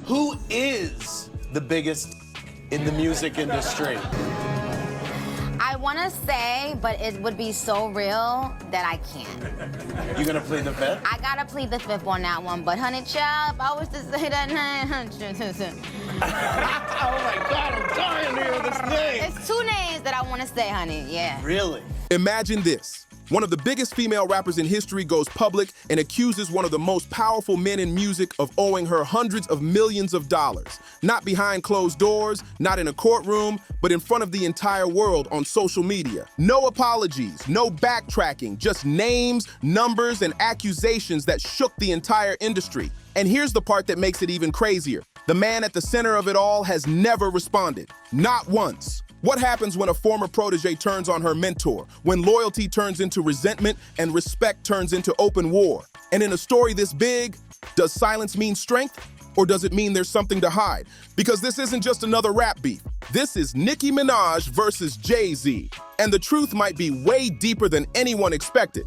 Who is the biggest in the music industry? I want to say, but it would be so real that I can't. You gonna plead the fifth? I gotta plead the fifth on that one, but honey child, if I was to say that name. Oh my God, I'm dying to hear this name. It's two names that I want to say, honey, yeah. Really? Imagine this. One of the biggest female rappers in history goes public and accuses one of the most powerful men in music of owing her hundreds of millions of dollars. Not behind closed doors, not in a courtroom, but in front of the entire world on social media. No apologies, no backtracking, just names, numbers, and accusations that shook the entire industry. And here's the part that makes it even crazier. The man at the center of it all has never responded. Not once. What happens when a former protege turns on her mentor? When loyalty turns into resentment and respect turns into open war? And in a story this big, does silence mean strength? Or does it mean there's something to hide? Because this isn't just another rap beef. This is Nicki Minaj versus Jay-Z. And the truth might be way deeper than anyone expected.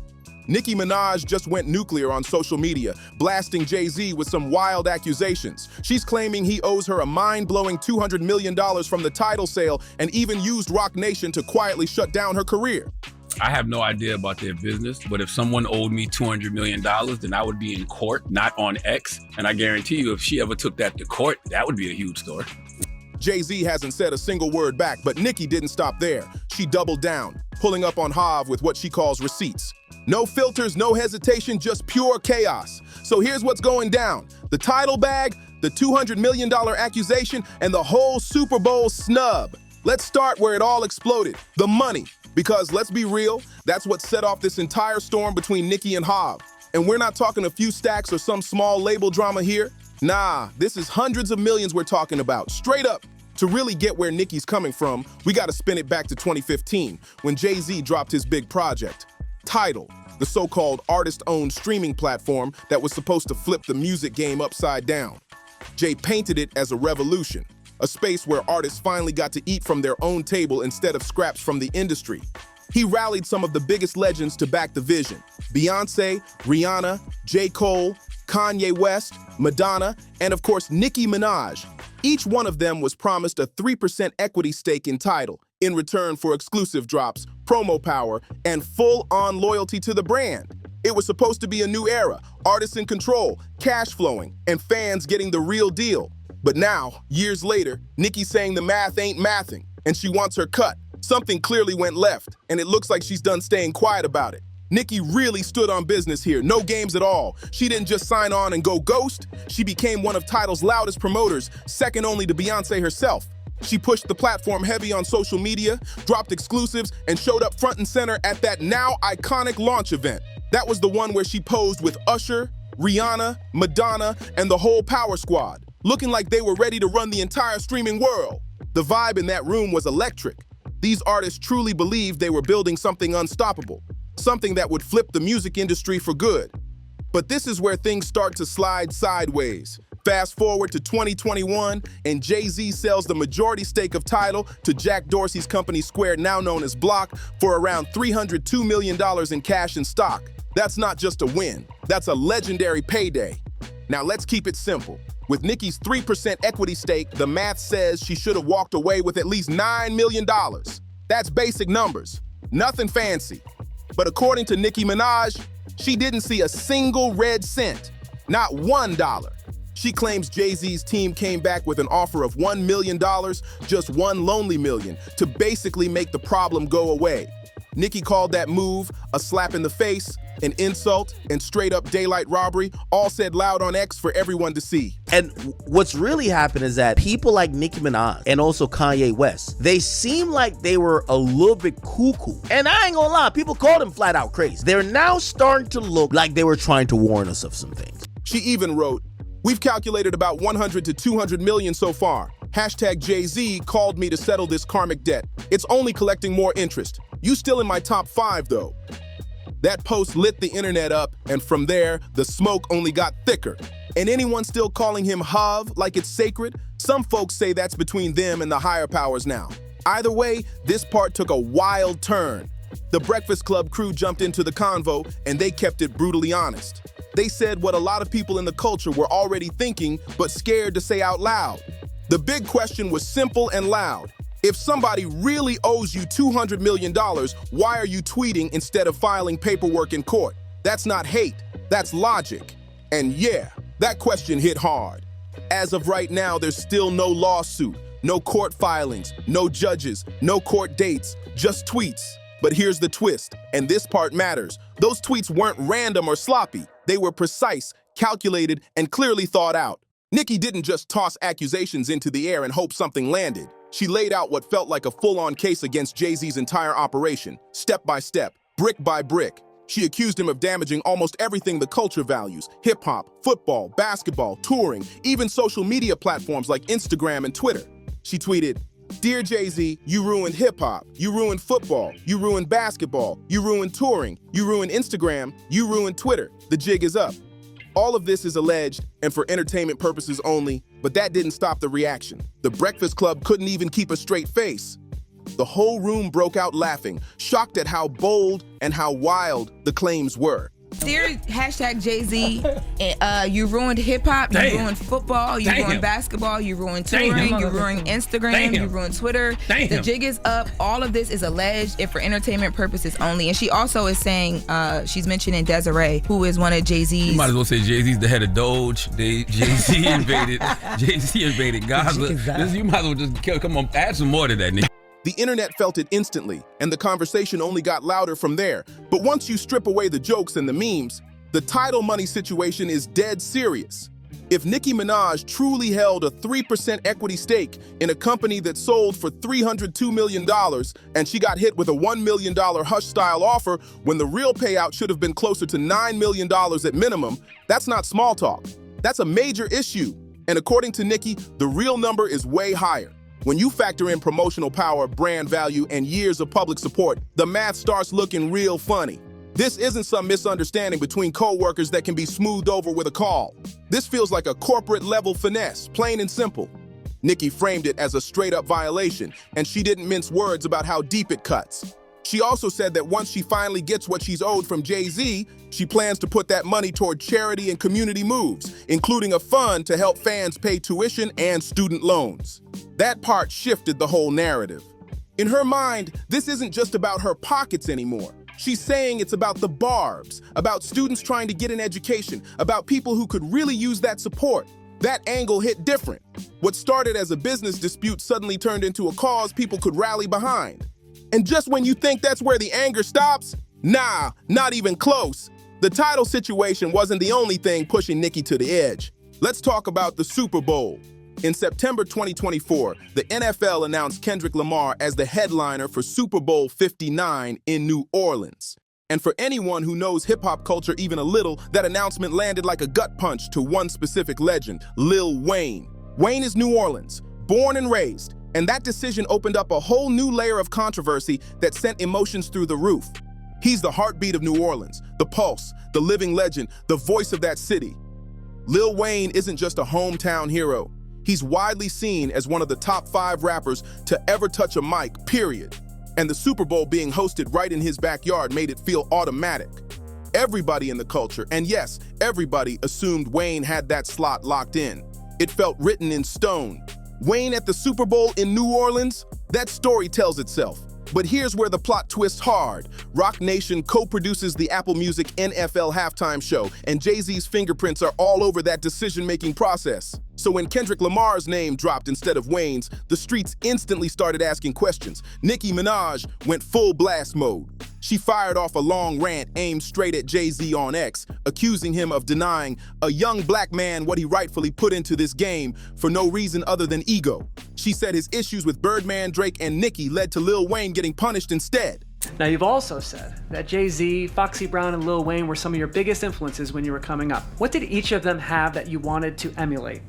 Nicki Minaj just went nuclear on social media, blasting Jay-Z with some wild accusations. She's claiming he owes her a mind-blowing $200 million from the Tidal sale and even used Roc Nation to quietly shut down her career. I have no idea about their business, but if someone owed me $200 million, then I would be in court, not on X. And I guarantee you, if she ever took that to court, that would be a huge story. Jay-Z hasn't said a single word back, but Nicki didn't stop there. She doubled down, pulling up on Hav with what she calls receipts. No filters, no hesitation, just pure chaos. So here's what's going down. The Tidal bag, the $200 million accusation, and the whole Super Bowl snub. Let's start where it all exploded, the money. Because let's be real, that's what set off this entire storm between Nicki and Hav. And we're not talking a few stacks or some small label drama here. Nah, this is hundreds of millions we're talking about, straight up. To really get where Nicki's coming from, we gotta spin it back to 2015, when Jay-Z dropped his big project. Tidal, the so-called artist-owned streaming platform that was supposed to flip the music game upside down. Jay painted it as a revolution, a space where artists finally got to eat from their own table instead of scraps from the industry. He rallied some of the biggest legends to back the vision: Beyonce, Rihanna, J. Cole, Kanye West, Madonna, and of course Nicki Minaj. Each one of them was promised a 3% equity stake in Tidal in return for exclusive drops, promo power, and full-on loyalty to the brand. It was supposed to be a new era, artists in control, cash flowing, and fans getting the real deal. But now, years later, Nicki's saying the math ain't mathing, and she wants her cut. Something clearly went left, and it looks like she's done staying quiet about it. Nicki really stood on business here, no games at all. She didn't just sign on and go ghost. She became one of Tidal's loudest promoters, second only to Beyonce herself. She pushed the platform heavy on social media, dropped exclusives, and showed up front and center at that now iconic launch event. That was the one where she posed with Usher, Rihanna, Madonna, and the whole Power Squad, looking like they were ready to run the entire streaming world. The vibe in that room was electric. These artists truly believed they were building something unstoppable, something that would flip the music industry for good. But this is where things start to slide sideways. Fast forward to 2021, and Jay-Z sells the majority stake of Tidal to Jack Dorsey's company Square, now known as Block, for around $302 million in cash and stock. That's not just a win, that's a legendary payday. Now let's keep it simple. With Nicki's 3% equity stake, the math says she should have walked away with at least $9 million. That's basic numbers, nothing fancy. But according to Nicki Minaj, she didn't see a single red cent, not $1. She claims Jay-Z's team came back with an offer of $1 million, just one lonely million, to basically make the problem go away. Nicki called that move a slap in the face, an insult, and straight-up daylight robbery, all said loud on X for everyone to see. And what's really happened is that people like Nicki Minaj and also Kanye West, they seem like they were a little bit cuckoo. And I ain't gonna lie, people called them flat out crazy. They're now starting to look like they were trying to warn us of some things. She even wrote, "We've calculated about 100 to 200 million so far. Hashtag Jay-Z called me to settle this karmic debt. It's only collecting more interest. You still in my top 5 though." That post lit the internet up, and from there, the smoke only got thicker. And anyone still calling him Hav like it's sacred? Some folks say that's between them and the higher powers now. Either way, this part took a wild turn. The Breakfast Club crew jumped into the convo, and they kept it brutally honest. They said what a lot of people in the culture were already thinking, but scared to say out loud. The big question was simple and loud. If somebody really owes you $200 million, why are you tweeting instead of filing paperwork in court? That's not hate, that's logic. And yeah, that question hit hard. As of right now, there's still no lawsuit, no court filings, no judges, no court dates, just tweets. But here's the twist, and this part matters. Those tweets weren't random or sloppy. They were precise, calculated, and clearly thought out. Nicki didn't just toss accusations into the air and hope something landed. She laid out what felt like a full-on case against Jay-Z's entire operation, step by step, brick by brick. She accused him of damaging almost everything the culture values: hip-hop, football, basketball, touring, even social media platforms like Instagram and Twitter. She tweeted, "Dear Jay-Z, you ruined hip-hop, you ruined football, you ruined basketball, you ruined touring, you ruined Instagram, you ruined Twitter. The jig is up." All of this is alleged and for entertainment purposes only, but that didn't stop the reaction. The Breakfast Club couldn't even keep a straight face. The whole room broke out laughing, shocked at how bold and how wild the claims were. Dear hashtag Jay-Z, you ruined hip-hop, you ruined football, you ruined basketball, you ruined touring, you ruined Instagram, you ruined Twitter. The jig is up. All of this is alleged and for entertainment purposes only. And she also is saying, she's mentioning Desiree, who is one of Jay-Z's. You might as well say Jay-Z's the head of Doge. Jay-Z invaded Gaza. You might as well just come on, add some more to that, nigga. The internet felt it instantly, and the conversation only got louder from there. But once you strip away the jokes and the memes, the Tidal money situation is dead serious. If Nicki Minaj truly held a 3% equity stake in a company that sold for $302 million, and she got hit with a $1 million hush-style offer when the real payout should have been closer to $9 million at minimum, that's not small talk. That's a major issue. And according to Nicki, the real number is way higher. When you factor in promotional power, brand value, and years of public support, the math starts looking real funny. This isn't some misunderstanding between co-workers that can be smoothed over with a call. This feels like a corporate-level finesse, plain and simple. Nicki framed it as a straight-up violation, and she didn't mince words about how deep it cuts. She also said that once she finally gets what she's owed from Jay-Z, she plans to put that money toward charity and community moves, including a fund to help fans pay tuition and student loans. That part shifted the whole narrative. In her mind, this isn't just about her pockets anymore. She's saying it's about the barbs, about students trying to get an education, about people who could really use that support. That angle hit different. What started as a business dispute suddenly turned into a cause people could rally behind. And just when you think that's where the anger stops, nah, not even close. The Tidal situation wasn't the only thing pushing Nicki to the edge. Let's talk about the Super Bowl. In September 2024, the NFL announced Kendrick Lamar as the headliner for Super Bowl 59 in New Orleans. And for anyone who knows hip-hop culture even a little, that announcement landed like a gut punch to one specific legend, Lil Wayne. Wayne is New Orleans, born and raised, and that decision opened up a whole new layer of controversy that sent emotions through the roof. He's the heartbeat of New Orleans, the pulse, the living legend, the voice of that city. Lil Wayne isn't just a hometown hero. He's widely seen as one of the top 5 rappers to ever touch a mic, period. And the Super Bowl being hosted right in his backyard made it feel automatic. Everybody in the culture, and yes, everybody assumed Wayne had that slot locked in. It felt written in stone. Wayne at the Super Bowl in New Orleans? That story tells itself. But here's where the plot twists hard. Roc Nation co-produces the Apple Music NFL halftime show, and Jay-Z's fingerprints are all over that decision-making process. So when Kendrick Lamar's name dropped instead of Wayne's, the streets instantly started asking questions. Nicki Minaj went full blast mode. She fired off a long rant aimed straight at Jay-Z on X, accusing him of denying a young black man what he rightfully put into this game for no reason other than ego. She said his issues with Birdman, Drake, and Nicki led to Lil Wayne getting punished instead. Now, you've also said that Jay-Z, Foxy Brown, and Lil Wayne were some of your biggest influences when you were coming up. What did each of them have that you wanted to emulate?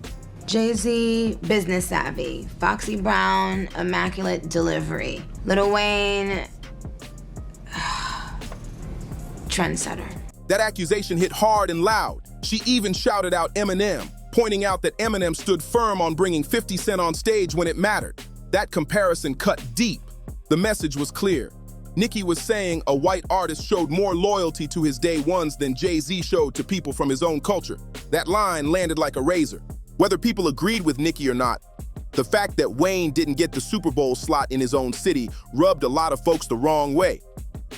Jay-Z, business savvy. Foxy Brown, immaculate delivery. Lil Wayne, trendsetter. That accusation hit hard and loud. She even shouted out Eminem, pointing out that Eminem stood firm on bringing 50 Cent on stage when it mattered. That comparison cut deep. The message was clear. Nicki was saying a white artist showed more loyalty to his day ones than Jay-Z showed to people from his own culture. That line landed like a razor. Whether people agreed with Nicki or not, the fact that Wayne didn't get the Super Bowl slot in his own city rubbed a lot of folks the wrong way.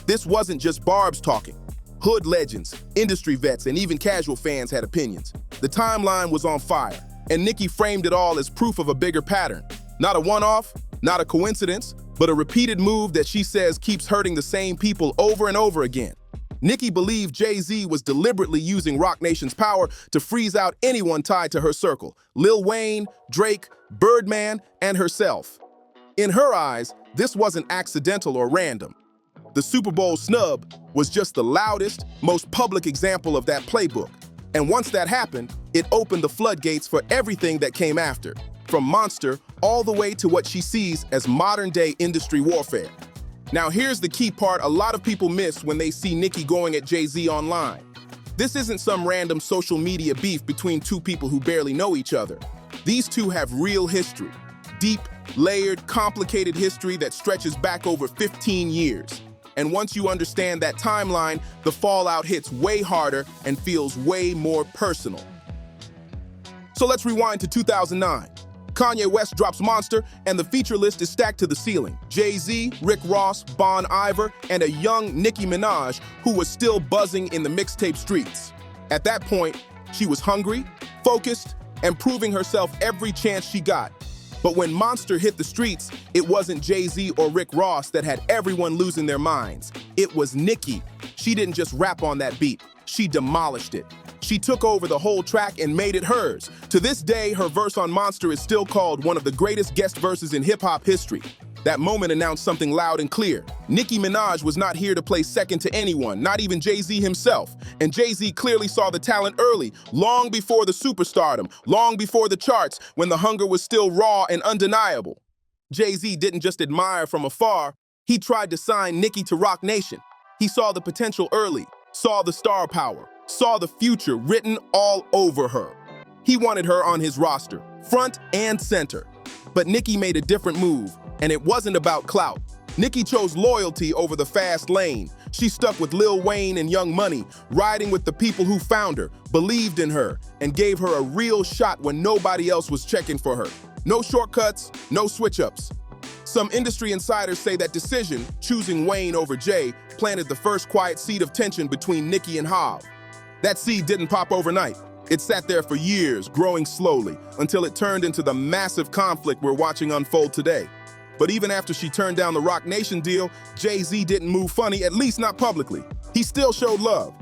This wasn't just Barb's talking. Hood legends, industry vets, and even casual fans had opinions. The timeline was on fire, and Nicki framed it all as proof of a bigger pattern. Not a one-off, not a coincidence, but a repeated move that she says keeps hurting the same people over and over again. Nicki believed Jay-Z was deliberately using Roc Nation's power to freeze out anyone tied to her circle: Lil Wayne, Drake, Birdman, and herself. In her eyes, this wasn't accidental or random. The Super Bowl snub was just the loudest, most public example of that playbook. And once that happened, it opened the floodgates for everything that came after, from Monster all the way to what she sees as modern-day industry warfare. Now here's the key part a lot of people miss when they see Nicki going at Jay-Z online. This isn't some random social media beef between two people who barely know each other. These two have real history. Deep, layered, complicated history that stretches back over 15 years. And once you understand that timeline, the fallout hits way harder and feels way more personal. So let's rewind to 2009. Kanye West drops Monster, and the feature list is stacked to the ceiling. Jay-Z, Rick Ross, Bon Iver, and a young Nicki Minaj who was still buzzing in the mixtape streets. At that point, she was hungry, focused, and proving herself every chance she got. But when Monster hit the streets, it wasn't Jay-Z or Rick Ross that had everyone losing their minds. It was Nicki. She didn't just rap on that beat, she demolished it. She took over the whole track and made it hers. To this day, her verse on Monster is still called one of the greatest guest verses in hip-hop history. That moment announced something loud and clear. Nicki Minaj was not here to play second to anyone, not even Jay-Z himself. And Jay-Z clearly saw the talent early, long before the superstardom, long before the charts, when the hunger was still raw and undeniable. Jay-Z didn't just admire from afar, he tried to sign Nicki to Roc Nation. He saw the potential early, saw the star power, saw the future written all over her. He wanted her on his roster, front and center. But Nicki made a different move, and it wasn't about clout. Nicki chose loyalty over the fast lane. She stuck with Lil Wayne and Young Money, riding with the people who found her, believed in her, and gave her a real shot when nobody else was checking for her. No shortcuts, no switch-ups. Some industry insiders say that decision, choosing Wayne over Jay, planted the first quiet seed of tension between Nicki and Hav. That seed didn't pop overnight. It sat there for years, growing slowly, until it turned into the massive conflict we're watching unfold today. But even after she turned down the Roc Nation deal, Jay-Z didn't move funny, at least not publicly. He still showed love.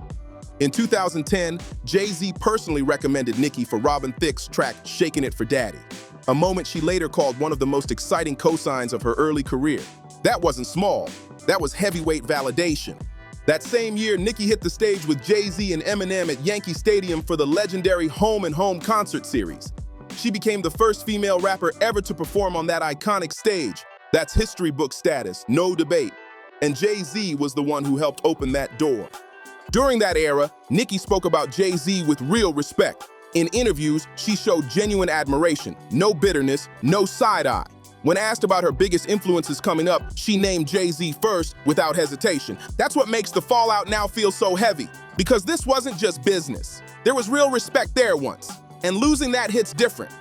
In 2010, Jay-Z personally recommended Nicki for Robin Thicke's track Shakin' It for Daddy, a moment she later called one of the most exciting cosigns of her early career. That wasn't small, that was heavyweight validation. That same year, Nicki hit the stage with Jay-Z and Eminem at Yankee Stadium for the legendary Home and Home concert series. She became the first female rapper ever to perform on that iconic stage. That's history book status, no debate. And Jay-Z was the one who helped open that door. During that era, Nicki spoke about Jay-Z with real respect. In interviews, she showed genuine admiration, no bitterness, no side-eye. When asked about her biggest influences coming up, she named Jay-Z first without hesitation. That's what makes the fallout now feel so heavy, because this wasn't just business. There was real respect there once, and losing that hits different.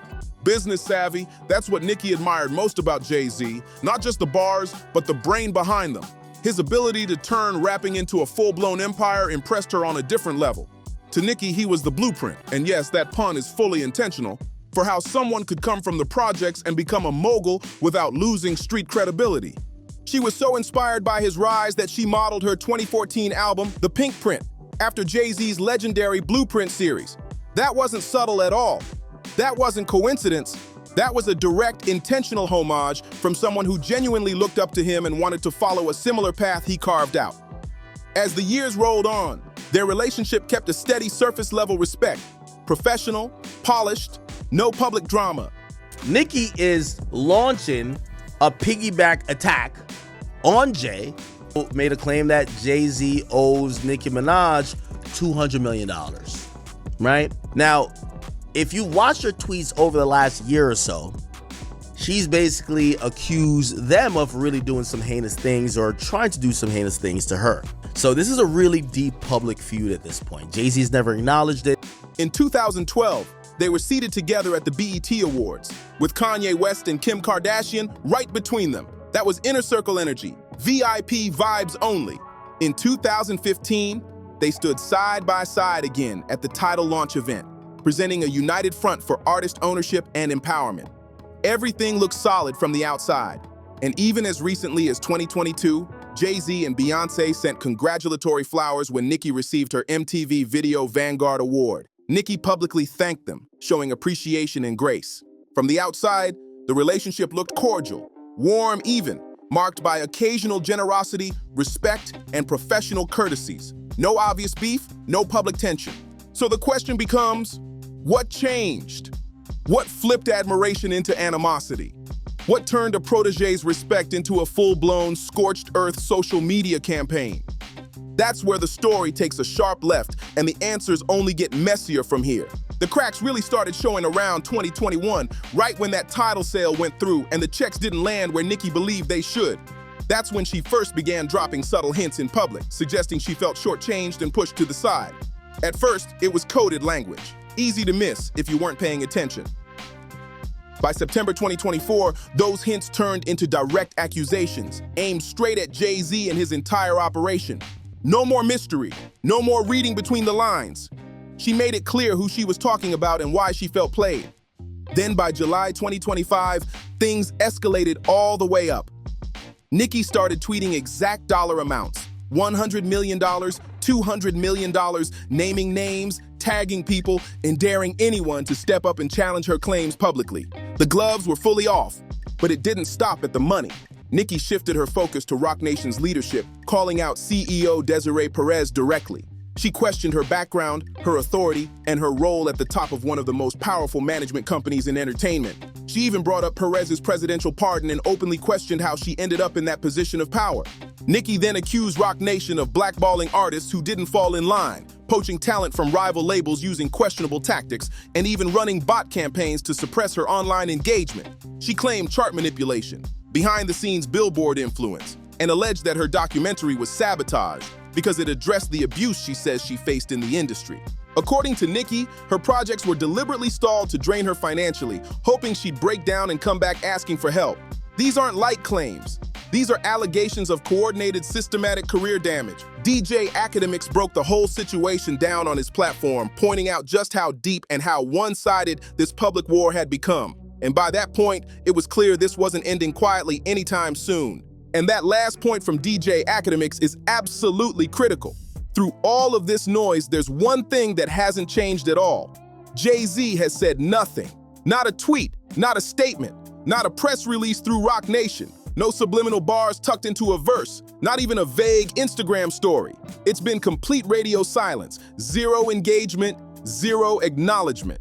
Business savvy, that's what Nicki admired most about Jay-Z, not just the bars, but the brain behind them. His ability to turn rapping into a full-blown empire impressed her on a different level. To Nicki, he was the blueprint, and yes, that pun is fully intentional, for how someone could come from the projects and become a mogul without losing street credibility. She was so inspired by his rise that she modeled her 2014 album, The Pink Print, after Jay-Z's legendary Blueprint series. That wasn't subtle at all. That wasn't coincidence. That was a direct, intentional homage from someone who genuinely looked up to him and wanted to follow a similar path he carved out. As the years rolled on, their relationship kept a steady surface-level respect, professional, polished, no public drama. Nicki is launching a piggyback attack on Jay, who made a claim that Jay-Z owes Nicki Minaj $200 million, right? Now, if you watch her tweets over the last year or so, She's basically accused them of really doing some heinous things or trying to do some heinous things to her. So this is a really deep public feud at this point. Jay-Z's never acknowledged it. In 2012, they were seated together at the BET Awards, with Kanye West and Kim Kardashian right between them. That was inner circle energy, VIP vibes only. In 2015, they stood side by side again at the Tidal launch event, presenting a united front for artist ownership and empowerment. Everything looked solid from the outside, and even as recently as 2022, Jay-Z and Beyoncé sent congratulatory flowers when Nicki received her MTV Video Vanguard Award. Nicki publicly thanked them, showing appreciation and grace. From the outside, the relationship looked cordial, warm even, marked by occasional generosity, respect, and professional courtesies. No obvious beef, no public tension. So the question becomes, what changed? What flipped admiration into animosity? What turned a protege's respect into a full-blown, scorched earth social media campaign? That's where the story takes a sharp left, and the answers only get messier from here. The cracks really started showing around 2021, right when that Tidal sale went through and the checks didn't land where Nicki believed they should. That's when she first began dropping subtle hints in public, suggesting she felt shortchanged and pushed to the side. At first, it was coded language, easy to miss if you weren't paying attention. By September 2024, those hints turned into direct accusations, aimed straight at Jay-Z and his entire operation. No more mystery, no more reading between the lines. She made it clear who she was talking about and why she felt played. Then by July 2025, things escalated all the way up. Nicki started tweeting exact dollar amounts, $100 million, $200 million, naming names, tagging people, and daring anyone to step up and challenge her claims publicly. The gloves were fully off, but it didn't stop at the money. Nicki shifted her focus to Roc Nation's leadership, calling out CEO Desiree Perez directly. She questioned her background, her authority, and her role at the top of one of the most powerful management companies in entertainment. She even brought up Perez's presidential pardon and openly questioned how she ended up in that position of power. Nicki then accused Roc Nation of blackballing artists who didn't fall in line, poaching talent from rival labels using questionable tactics, and even running bot campaigns to suppress her online engagement. She claimed chart manipulation, behind-the-scenes billboard influence, and alleged that her documentary was sabotaged because it addressed the abuse she says she faced in the industry. According to Nicki, her projects were deliberately stalled to drain her financially, hoping she'd break down and come back asking for help. These aren't light claims. These are allegations of coordinated, systematic career damage. DJ Academics broke the whole situation down on his platform, pointing out just how deep and how one-sided this public war had become. And by that point, it was clear this wasn't ending quietly anytime soon. And that last point from DJ Academics is absolutely critical. Through all of this noise, there's one thing that hasn't changed at all. Jay-Z has said nothing. Not a tweet, not a statement, not a press release through Roc Nation. No subliminal bars tucked into a verse, not even a vague Instagram story. It's been complete radio silence, zero engagement, zero acknowledgement.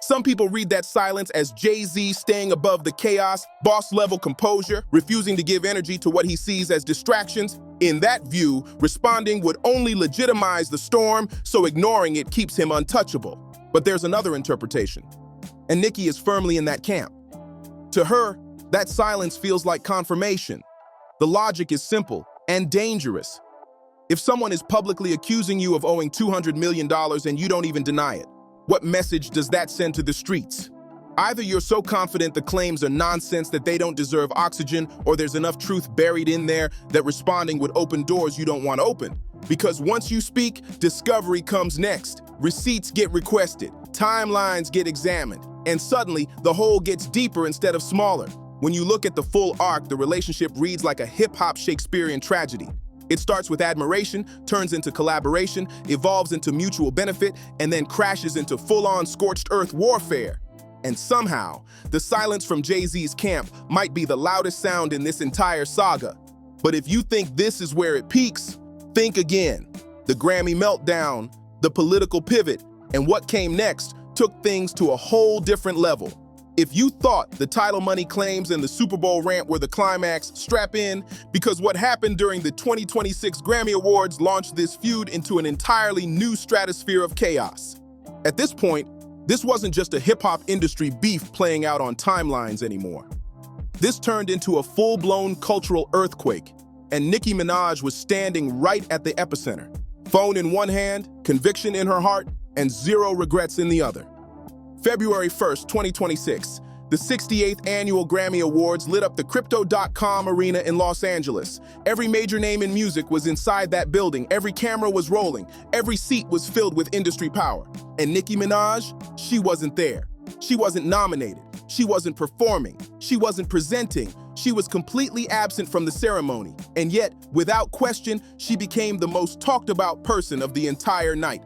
Some people read that silence as Jay-Z staying above the chaos, boss-level composure, refusing to give energy to what he sees as distractions. In that view, responding would only legitimize the storm, so ignoring it keeps him untouchable. But there's another interpretation, and Nicki is firmly in that camp. To her, that silence feels like confirmation. The logic is simple and dangerous. If someone is publicly accusing you of owing $200 million and you don't even deny it, what message does that send to the streets? Either you're so confident the claims are nonsense that they don't deserve oxygen, or there's enough truth buried in there that responding would open doors you don't want open. Because once you speak, discovery comes next. Receipts get requested, timelines get examined, and suddenly the hole gets deeper instead of smaller. When you look at the full arc, the relationship reads like a hip-hop Shakespearean tragedy. It starts with admiration, turns into collaboration, evolves into mutual benefit, and then crashes into full-on scorched earth warfare. And somehow, the silence from Jay-Z's camp might be the loudest sound in this entire saga. But if you think this is where it peaks, think again. The Grammy meltdown, the political pivot, and what came next took things to a whole different level. If you thought the title money claims and the Super Bowl rant were the climax, strap in, because what happened during the 2026 Grammy Awards launched this feud into an entirely new stratosphere of chaos. At this point, This wasn't just a hip-hop industry beef playing out on timelines anymore. This turned into a full-blown cultural earthquake, and Nicki Minaj was standing right at the epicenter. Phone in one hand, conviction in her heart, and zero regrets in the other. February 1st, 2026, the 68th Annual Grammy Awards lit up the Crypto.com arena in Los Angeles. Every major name in music was inside that building, every camera was rolling, every seat was filled with industry power. And Nicki Minaj, she wasn't there. She wasn't nominated. She wasn't performing. She wasn't presenting. She was completely absent from the ceremony. And yet, without question, she became the most talked about person of the entire night.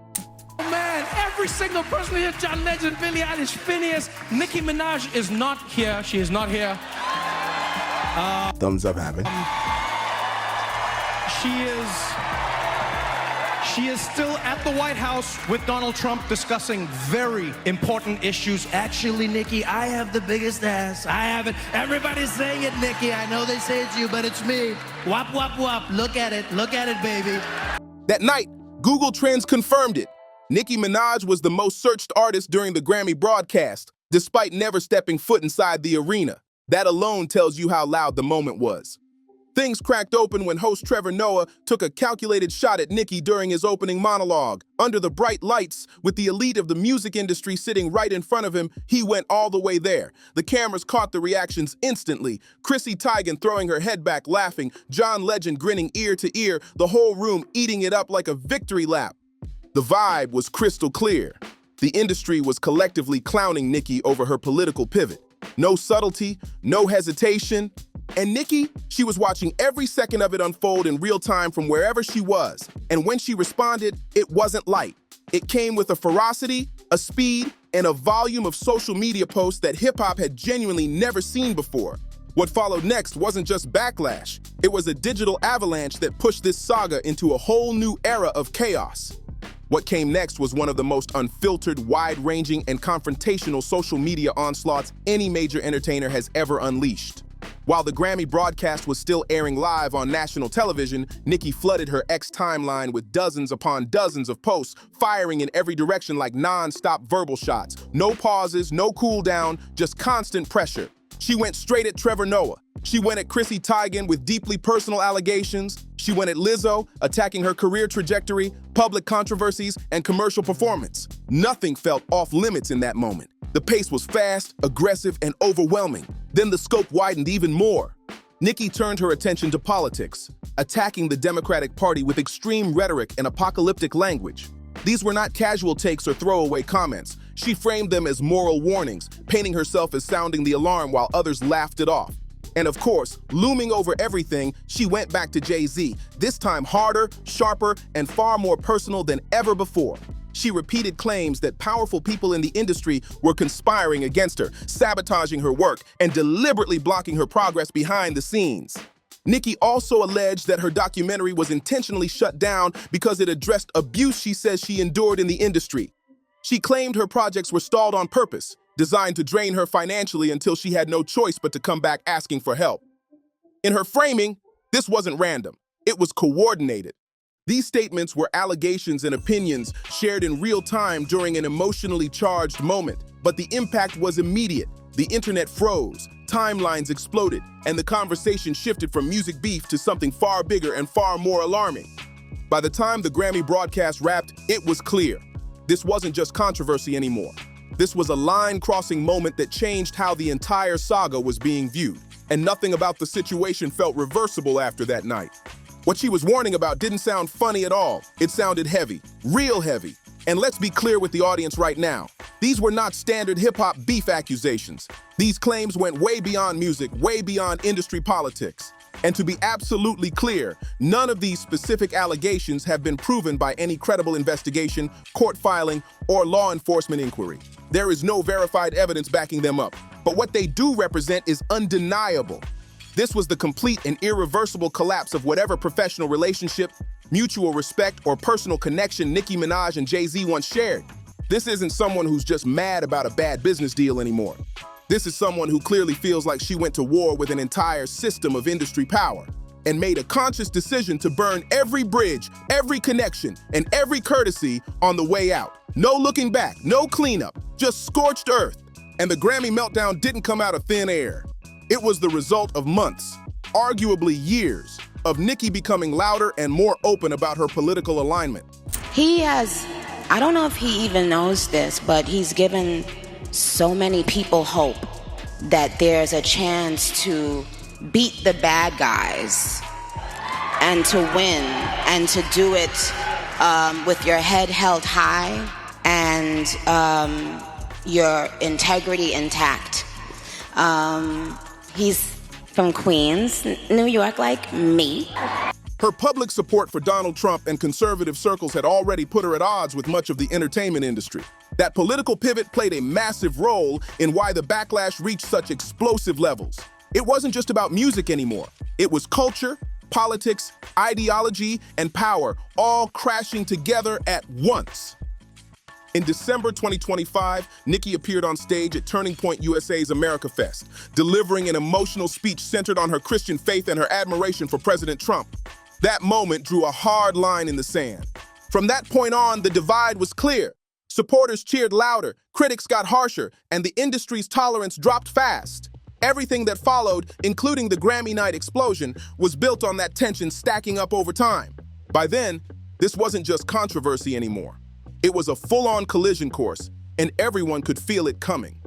Man, every single person here, John Legend, Billie Eilish, Phineas, Nicki Minaj is not here. She is not here. Thumbs up happen. She is still at the White House with Donald Trump discussing very important issues. Actually, Nicki, I have the biggest ass. I have it. Everybody's saying it, Nicki. I know they say it's you, but it's me. Wop, wop, wop. Look at it, baby. That night, Google Trends confirmed it. Nicki Minaj was the most searched artist during the Grammy broadcast, despite never stepping foot inside the arena. That alone tells you how loud the moment was. Things cracked open when host Trevor Noah took a calculated shot at Nicki during his opening monologue. Under the bright lights, with the elite of the music industry sitting right in front of him, he went all the way there. The cameras caught the reactions instantly. Chrissy Teigen throwing her head back laughing, John Legend grinning ear to ear, the whole room eating it up like a victory lap. The vibe was crystal clear. The industry was collectively clowning Nicki over her political pivot. No subtlety, no hesitation. And Nicki, she was watching every second of it unfold in real time from wherever she was. And when she responded, it wasn't light. It came with a ferocity, a speed, and a volume of social media posts that hip-hop had genuinely never seen before. What followed next wasn't just backlash. It was a digital avalanche that pushed this saga into a whole new era of chaos. What came next was one of the most unfiltered, wide-ranging, and confrontational social media onslaughts any major entertainer has ever unleashed. While the Grammy broadcast was still airing live on national television, Nicki flooded her X timeline with dozens upon dozens of posts, firing in every direction like non-stop verbal shots. No pauses, no cool down, just constant pressure. She went straight at Trevor Noah. She went at Chrissy Teigen with deeply personal allegations. She went at Lizzo, attacking her career trajectory, public controversies, and commercial performance. Nothing felt off limits in that moment. The pace was fast, aggressive, and overwhelming. Then the scope widened even more. Nicki turned her attention to politics, attacking the Democratic Party with extreme rhetoric and apocalyptic language. These were not casual takes or throwaway comments. She framed them as moral warnings, painting herself as sounding the alarm while others laughed it off. And of course, looming over everything, she went back to Jay-Z, this time harder, sharper, and far more personal than ever before. She repeated claims that powerful people in the industry were conspiring against her, sabotaging her work, and deliberately blocking her progress behind the scenes. Nicki also alleged that her documentary was intentionally shut down because it addressed abuse she says she endured in the industry. She claimed her projects were stalled on purpose, designed to drain her financially until she had no choice but to come back asking for help. In her framing, this wasn't random. It was coordinated. These statements were allegations and opinions shared in real time during an emotionally charged moment, but the impact was immediate. The internet froze, timelines exploded, and the conversation shifted from music beef to something far bigger and far more alarming. By the time the Grammy broadcast wrapped, it was clear. This wasn't just controversy anymore. This was a line-crossing moment that changed how the entire saga was being viewed, and nothing about the situation felt reversible after that night. What she was warning about didn't sound funny at all. It sounded heavy, real heavy. And let's be clear with the audience right now. These were not standard hip-hop beef accusations. These claims went way beyond music, way beyond industry politics. And to be absolutely clear, none of these specific allegations have been proven by any credible investigation, court filing, or law enforcement inquiry. There is no verified evidence backing them up. But what they do represent is undeniable. This was the complete and irreversible collapse of whatever professional relationship, mutual respect, or personal connection Nicki Minaj and Jay-Z once shared. This isn't someone who's just mad about a bad business deal anymore. This is someone who clearly feels like she went to war with an entire system of industry power. and made a conscious decision to burn every bridge, every connection, and every courtesy on the way out. No looking back, no cleanup, just scorched earth. And the Grammy meltdown didn't come out of thin air. It was the result of months, arguably years, of Nicki becoming louder and more open about her political alignment. He has, I don't know if he even knows this, but he's given so many people hope that there's a chance to beat the bad guys and to win and to do it with your head held high and your integrity intact. He's from Queens, New York, like me. Her public support for Donald Trump and conservative circles had already put her at odds with much of the entertainment industry. That political pivot played a massive role in why the backlash reached such explosive levels. It wasn't just about music anymore. It was culture, politics, ideology, and power all crashing together at once. In December 2025, Nicki appeared on stage at Turning Point USA's America Fest, delivering an emotional speech centered on her Christian faith and her admiration for President Trump. That moment drew a hard line in the sand. From that point on, the divide was clear. Supporters cheered louder, critics got harsher, and the industry's tolerance dropped fast. Everything that followed, including the Grammy night explosion, was built on that tension stacking up over time. By then, this wasn't just controversy anymore. It was a full-on collision course, and everyone could feel it coming.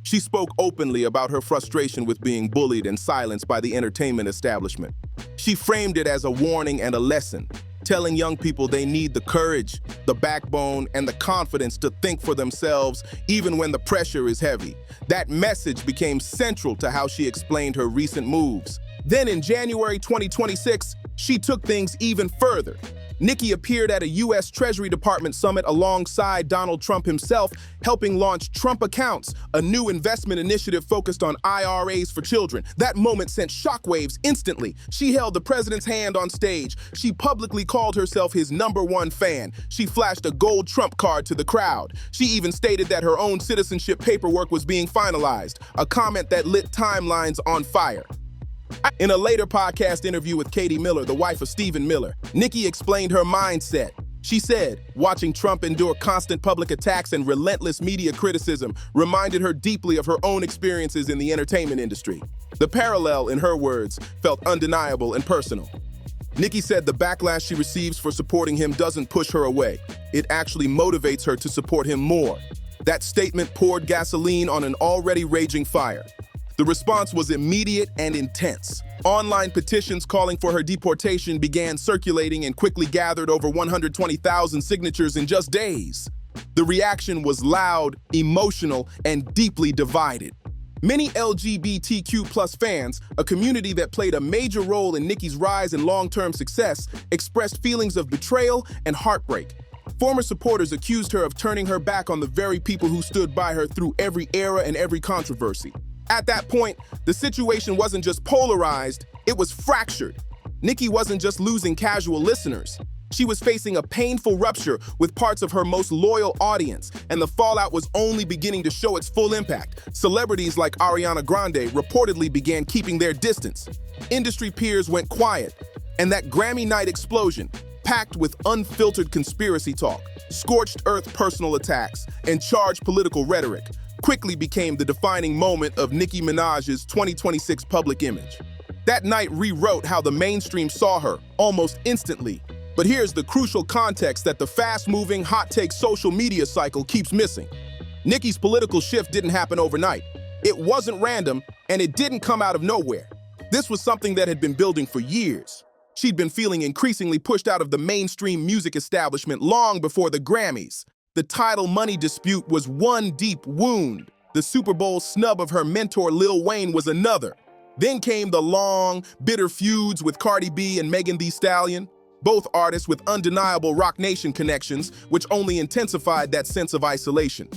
She spoke openly about her frustration with being bullied and silenced by the entertainment establishment. She framed it as a warning and a lesson, telling young people they need the courage, the backbone, and the confidence to think for themselves, even when the pressure is heavy. That message became central to how she explained her recent moves. Then in January 2026, she took things even further. Nicki appeared at a U.S. Treasury Department summit alongside Donald Trump himself, helping launch Trump Accounts, a new investment initiative focused on IRAs for children. That moment sent shockwaves instantly. She held the president's hand on stage. She publicly called herself his #1 fan. She flashed a gold Trump card to the crowd. She even stated that her own citizenship paperwork was being finalized, a comment that lit timelines on fire. In a later podcast interview with Katie Miller, the wife of Stephen Miller, Nicki explained her mindset. She said, watching Trump endure constant public attacks and relentless media criticism reminded her deeply of her own experiences in the entertainment industry. The parallel, in her words, felt undeniable and personal. Nicki said the backlash she receives for supporting him doesn't push her away. It actually motivates her to support him more. That statement poured gasoline on an already raging fire. The response was immediate and intense. Online petitions calling for her deportation began circulating and quickly gathered over 120,000 signatures in just days. The reaction was loud, emotional, and deeply divided. Many LGBTQ+ fans, a community that played a major role in Nicki's rise and long-term success, expressed feelings of betrayal and heartbreak. Former supporters accused her of turning her back on the very people who stood by her through every era and every controversy. At that point, the situation wasn't just polarized, it was fractured. Nicki wasn't just losing casual listeners. She was facing a painful rupture with parts of her most loyal audience, and the fallout was only beginning to show its full impact. Celebrities like Ariana Grande reportedly began keeping their distance. Industry peers went quiet, and that Grammy night explosion, packed with unfiltered conspiracy talk, scorched earth personal attacks, and charged political rhetoric, quickly became the defining moment of Nicki Minaj's 2026 public image. That night rewrote how the mainstream saw her, almost instantly. But here's the crucial context that the fast-moving, hot-take social media cycle keeps missing. Nicki's political shift didn't happen overnight. It wasn't random, and it didn't come out of nowhere. This was something that had been building for years. She'd been feeling increasingly pushed out of the mainstream music establishment long before the Grammys. The Tidal money dispute was one deep wound. The Super Bowl snub of her mentor Lil Wayne was another. Then came the long, bitter feuds with Cardi B and Megan Thee Stallion, both artists with undeniable Rock Nation connections, which only intensified that sense of isolation.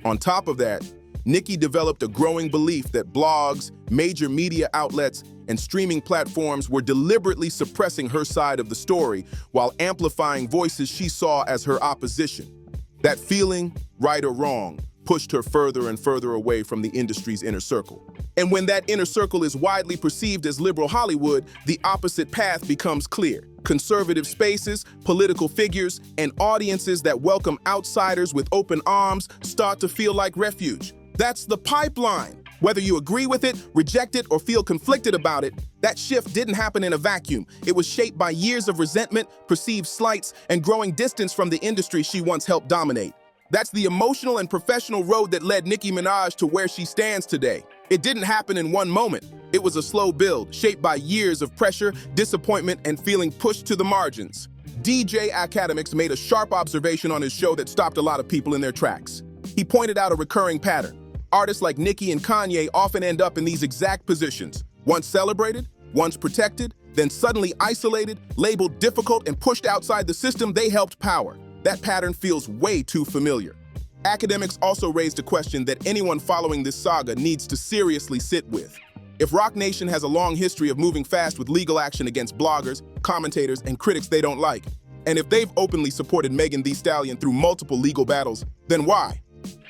On top of that, Nicki developed a growing belief that blogs, major media outlets, and streaming platforms were deliberately suppressing her side of the story while amplifying voices she saw as her opposition. That feeling, right or wrong, pushed her further and further away from the industry's inner circle. And when that inner circle is widely perceived as liberal Hollywood, the opposite path becomes clear. Conservative spaces, political figures, and audiences that welcome outsiders with open arms start to feel like refuge. That's the pipeline. Whether you agree with it, reject it, or feel conflicted about it, that shift didn't happen in a vacuum. It was shaped by years of resentment, perceived slights, and growing distance from the industry she once helped dominate. That's the emotional and professional road that led Nicki Minaj to where she stands today. It didn't happen in one moment. It was a slow build, shaped by years of pressure, disappointment, and feeling pushed to the margins. DJ Academics made a sharp observation on his show that stopped a lot of people in their tracks. He pointed out a recurring pattern. Artists like Nicki and Kanye often end up in these exact positions. Once celebrated, once protected, then suddenly isolated, labeled difficult, and pushed outside the system they helped power. That pattern feels way too familiar. Academics also raised a question that anyone following this saga needs to seriously sit with. If Roc Nation has a long history of moving fast with legal action against bloggers, commentators, and critics they don't like, and if they've openly supported Megan Thee Stallion through multiple legal battles, then why?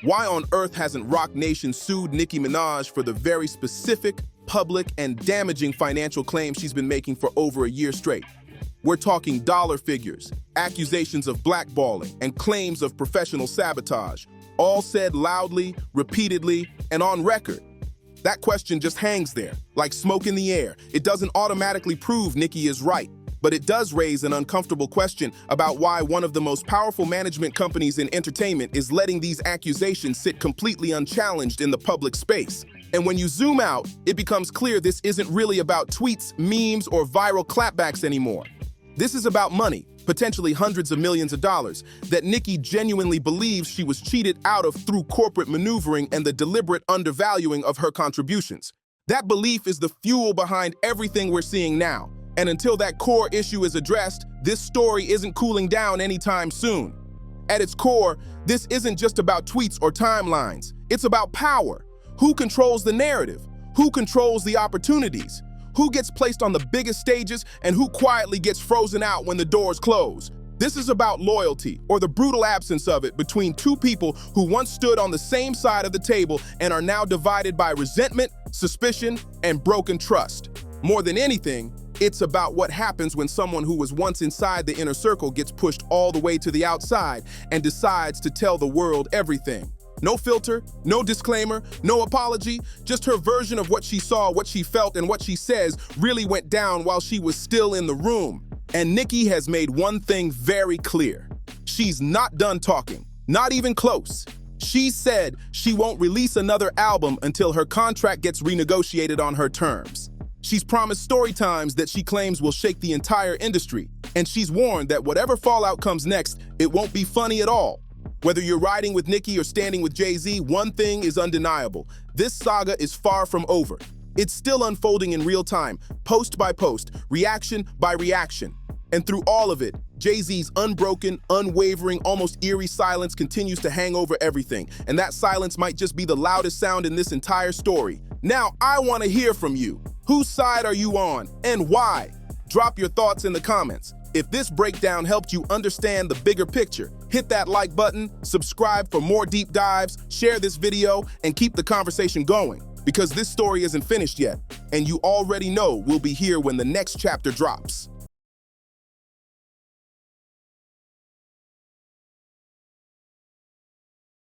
Why on earth hasn't Roc Nation sued Nicki Minaj for the very specific, public, and damaging financial claims she's been making for over a year straight? We're talking dollar figures, accusations of blackballing, and claims of professional sabotage, all said loudly, repeatedly, and on record. That question just hangs there, like smoke in the air. It doesn't automatically prove Nicki is right, but it does raise an uncomfortable question about why one of the most powerful management companies in entertainment is letting these accusations sit completely unchallenged in the public space. And when you zoom out, it becomes clear this isn't really about tweets, memes, or viral clapbacks anymore. This is about money, potentially hundreds of millions of dollars, that Nicki genuinely believes she was cheated out of through corporate maneuvering and the deliberate undervaluing of her contributions. That belief is the fuel behind everything we're seeing now. And until that core issue is addressed, this story isn't cooling down anytime soon. At its core, this isn't just about tweets or timelines. It's about power. Who controls the narrative? Who controls the opportunities? Who gets placed on the biggest stages and who quietly gets frozen out when the doors close? This is about loyalty, or the brutal absence of it, between two people who once stood on the same side of the table and are now divided by resentment, suspicion, and broken trust. More than anything, it's about what happens when someone who was once inside the inner circle gets pushed all the way to the outside and decides to tell the world everything. No filter, no disclaimer, no apology, just her version of what she saw, what she felt, and what she says really went down while she was still in the room. And Nicki has made one thing very clear. She's not done talking, not even close. She said she won't release another album until her contract gets renegotiated on her terms. She's promised story times that she claims will shake the entire industry, and she's warned that whatever fallout comes next, it won't be funny at all. Whether you're riding with Nicki or standing with Jay-Z, one thing is undeniable. This saga is far from over. It's still unfolding in real time, post by post, reaction by reaction. And through all of it, Jay-Z's unbroken, unwavering, almost eerie silence continues to hang over everything. And that silence might just be the loudest sound in this entire story. Now, I want to hear from you. Whose side are you on, and why? Drop your thoughts in the comments. If this breakdown helped you understand the bigger picture, hit that like button, subscribe for more deep dives, share this video, and keep the conversation going. Because this story isn't finished yet, and you already know we'll be here when the next chapter drops.